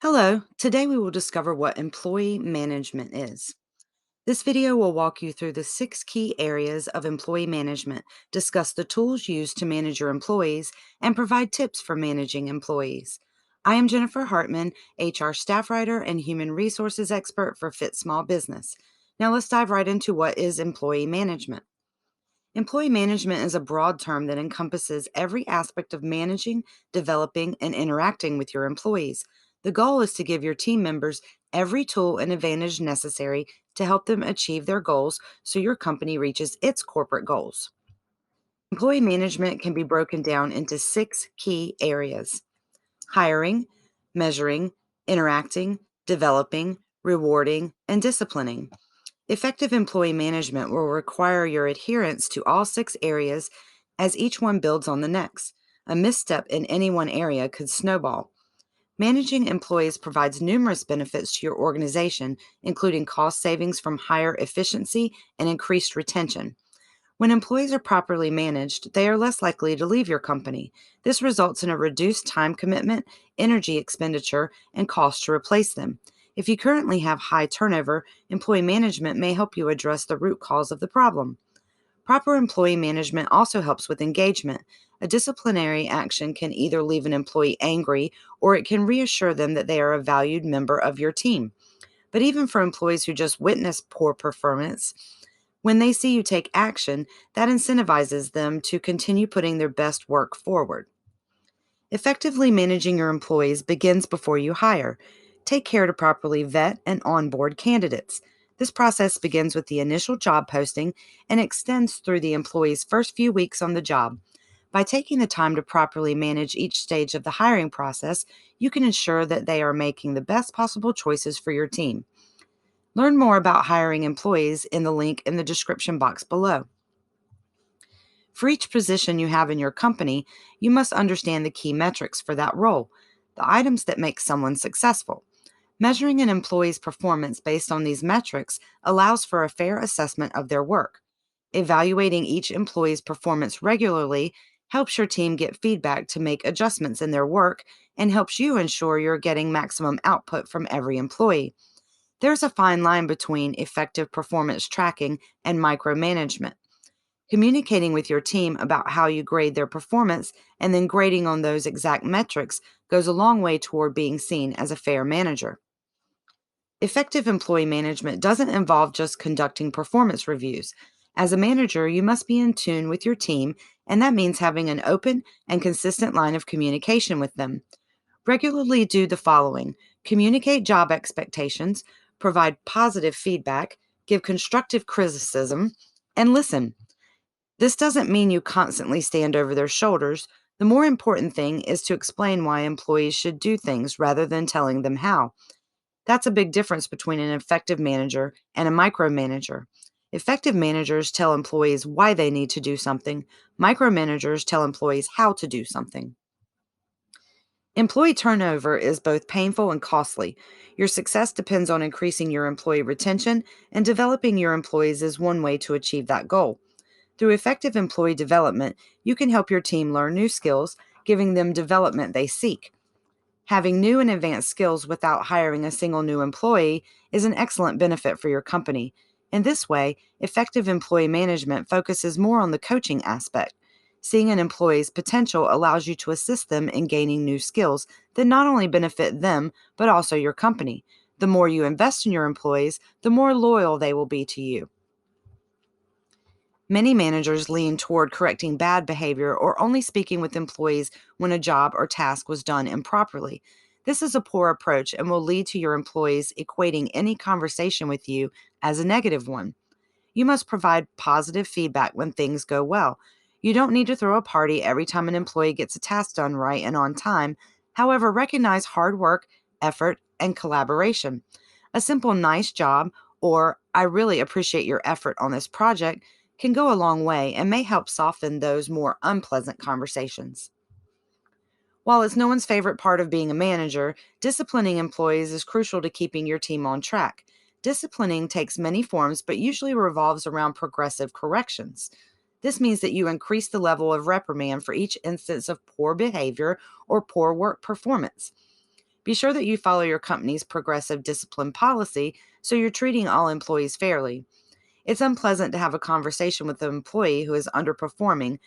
Hello, today we will discover what employee management is. This video will walk you through the 6 key areas of employee management, discuss the tools used to manage your employees, and provide tips for managing employees. I am Jennifer Hartman, HR staff writer and human resources expert for Fit Small Business. Now let's dive right into what is employee management. Employee management is a broad term that encompasses every aspect of managing, developing, and interacting with your employees. The goal is to give your team members every tool and advantage necessary to help them achieve their goals so your company reaches its corporate goals. Employee management can be broken down into 6 key areas: hiring, measuring, interacting, developing, rewarding, and disciplining. Effective employee management will require your adherence to all 6 areas as each one builds on the next. A misstep in any one area could snowball. Managing employees provides numerous benefits to your organization, including cost savings from higher efficiency and increased retention. When employees are properly managed, they are less likely to leave your company. This results in a reduced time commitment, energy expenditure, and cost to replace them. If you currently have high turnover, employee management may help you address the root cause of the problem. Proper employee management also helps with engagement. A disciplinary action can either leave an employee angry or it can reassure them that they are a valued member of your team. But even for employees who just witness poor performance, when they see you take action, that incentivizes them to continue putting their best work forward. Effectively managing your employees begins before you hire. Take care to properly vet and onboard candidates. This process begins with the initial job posting and extends through the employee's first few weeks on the job. By taking the time to properly manage each stage of the hiring process, you can ensure that they are making the best possible choices for your team. Learn more about hiring employees in the link in the description box below. For each position you have in your company, you must understand the key metrics for that role, the items that make someone successful. Measuring an employee's performance based on these metrics allows for a fair assessment of their work. Evaluating each employee's performance regularly helps your team get feedback to make adjustments in their work and helps you ensure you're getting maximum output from every employee. There's a fine line between effective performance tracking and micromanagement. Communicating with your team about how you grade their performance and then grading on those exact metrics goes a long way toward being seen as a fair manager. Effective employee management doesn't involve just conducting performance reviews. As a manager, you must be in tune with your team, and that means having an open and consistent line of communication with them. Regularly do the following: communicate job expectations, provide positive feedback, give constructive criticism, and listen. This doesn't mean you constantly stand over their shoulders. The more important thing is to explain why employees should do things rather than telling them how. That's a big difference between an effective manager and a micromanager. Effective managers tell employees why they need to do something. Micromanagers tell employees how to do something. Employee turnover is both painful and costly. Your success depends on increasing your employee retention, and developing your employees is one way to achieve that goal. Through effective employee development, you can help your team learn new skills, giving them development they seek. Having new and advanced skills without hiring a single new employee is an excellent benefit for your company. In this way, effective employee management focuses more on the coaching aspect. Seeing an employee's potential allows you to assist them in gaining new skills that not only benefit them, but also your company. The more you invest in your employees, the more loyal they will be to you. Many managers lean toward correcting bad behavior or only speaking with employees when a job or task was done improperly. This is a poor approach and will lead to your employees equating any conversation with you as a negative one. You must provide positive feedback when things go well. You don't need to throw a party every time an employee gets a task done right and on time. However, recognize hard work, effort, and collaboration. A simple nice job or I really appreciate your effort on this project can go a long way and may help soften those more unpleasant conversations. While it's no one's favorite part of being a manager, disciplining employees is crucial to keeping your team on track. Disciplining takes many forms but usually revolves around progressive corrections. This means that you increase the level of reprimand for each instance of poor behavior or poor work performance. Be sure that you follow your company's progressive discipline policy so you're treating all employees fairly. It's unpleasant to have a conversation with an employee who is underperforming,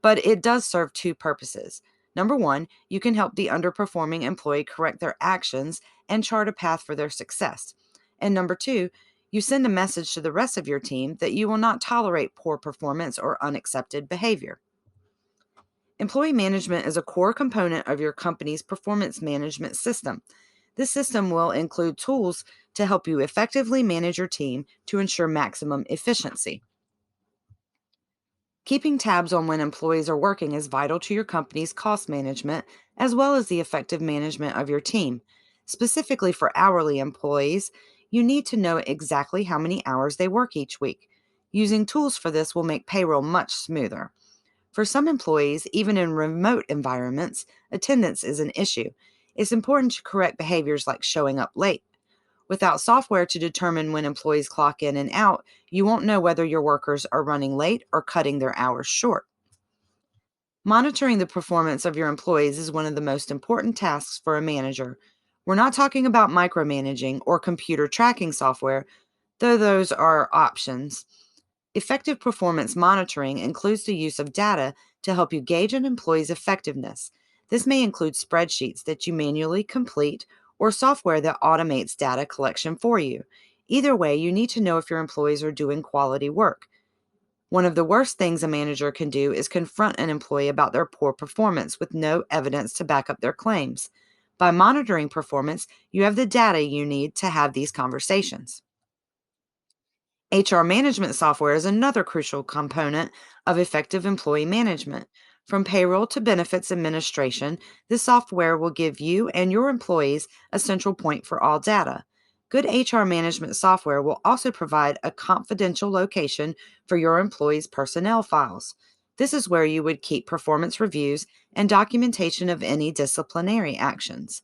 but it does serve two purposes. Number one, you can help the underperforming employee correct their actions and chart a path for their success. And number two, you send a message to the rest of your team that you will not tolerate poor performance or unaccepted behavior. Employee management is a core component of your company's performance management system. This system will include tools to help you effectively manage your team to ensure maximum efficiency. Keeping tabs on when employees are working is vital to your company's cost management as well as the effective management of your team. Specifically for hourly employees, you need to know exactly how many hours they work each week. Using tools for this will make payroll much smoother. For some employees, even in remote environments, attendance is an issue. It's important to correct behaviors like showing up late. Without software to determine when employees clock in and out, you won't know whether your workers are running late or cutting their hours short. Monitoring the performance of your employees is one of the most important tasks for a manager. We're not talking about micromanaging or computer tracking software, though those are options. Effective performance monitoring includes the use of data to help you gauge an employee's effectiveness. This may include spreadsheets that you manually complete or software that automates data collection for you. Either way, you need to know if your employees are doing quality work. One of the worst things a manager can do is confront an employee about their poor performance with no evidence to back up their claims. By monitoring performance, you have the data you need to have these conversations. HR management software is another crucial component of effective employee management. From payroll to benefits administration, this software will give you and your employees a central point for all data. Good HR management software will also provide a confidential location for your employees' personnel files. This is where you would keep performance reviews and documentation of any disciplinary actions.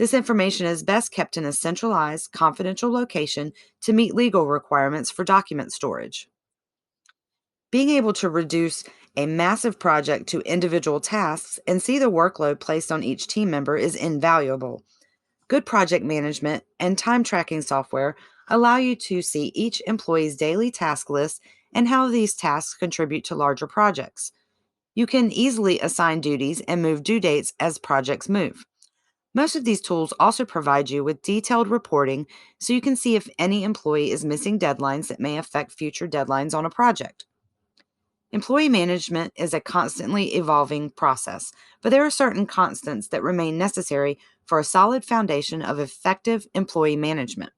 This information is best kept in a centralized, confidential location to meet legal requirements for document storage. Being able to reduce a massive project to individual tasks and see the workload placed on each team member is invaluable. Good project management and time tracking software allow you to see each employee's daily task list and how these tasks contribute to larger projects. You can easily assign duties and move due dates as projects move. Most of these tools also provide you with detailed reporting so you can see if any employee is missing deadlines that may affect future deadlines on a project. Employee management is a constantly evolving process, but there are certain constants that remain necessary for a solid foundation of effective employee management.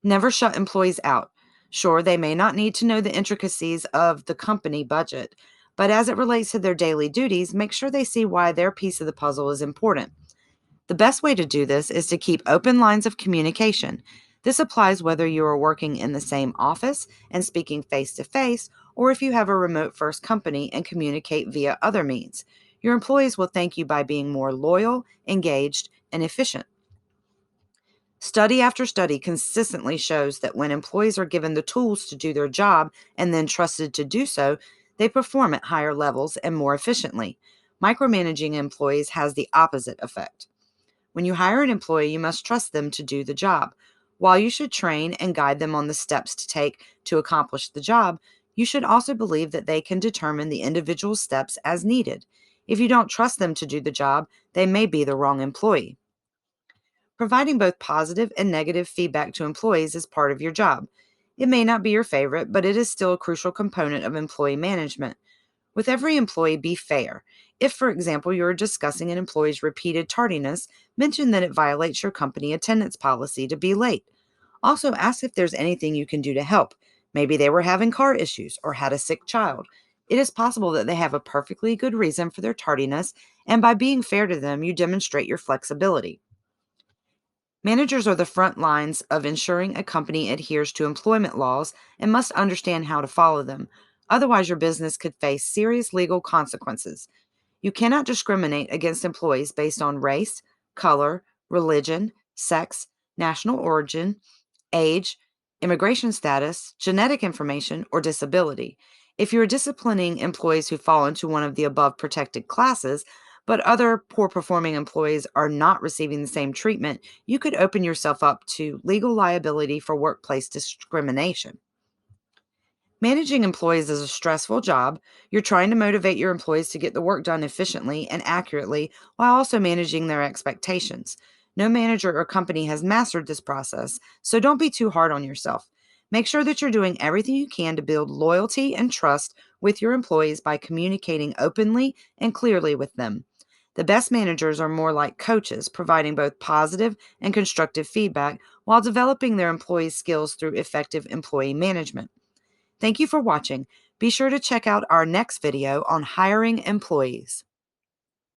Never shut employees out. Sure, they may not need to know the intricacies of the company budget, but as it relates to their daily duties, make sure they see why their piece of the puzzle is important. The best way to do this is to keep open lines of communication. This applies whether you are working in the same office and speaking face to face, or if you have a remote first company and communicate via other means. Your employees will thank you by being more loyal, engaged, and efficient. Study after study consistently shows that when employees are given the tools to do their job and then trusted to do so, they perform at higher levels and more efficiently. Micromanaging employees has the opposite effect. When you hire an employee, you must trust them to do the job. While you should train and guide them on the steps to take to accomplish the job, you should also believe that they can determine the individual steps as needed. If you don't trust them to do the job, they may be the wrong employee. Providing both positive and negative feedback to employees is part of your job. It may not be your favorite, but it is still a crucial component of employee management. With every employee, be fair. If, for example, you are discussing an employee's repeated tardiness, mention that it violates your company attendance policy to be late. Also, ask if there's anything you can do to help. Maybe they were having car issues or had a sick child. It is possible that they have a perfectly good reason for their tardiness, and by being fair to them, you demonstrate your flexibility. Managers are the front lines of ensuring a company adheres to employment laws and must understand how to follow them. Otherwise, your business could face serious legal consequences. You cannot discriminate against employees based on race, color, religion, sex, national origin, age, immigration status, genetic information, or disability. If you are disciplining employees who fall into one of the above protected classes, but other poor performing employees are not receiving the same treatment, you could open yourself up to legal liability for workplace discrimination. Managing employees is a stressful job. You're trying to motivate your employees to get the work done efficiently and accurately while also managing their expectations. No manager or company has mastered this process, so don't be too hard on yourself. Make sure that you're doing everything you can to build loyalty and trust with your employees by communicating openly and clearly with them. The best managers are more like coaches, providing both positive and constructive feedback while developing their employees' skills through effective employee management. Thank you for watching. Be sure to check out our next video on hiring employees.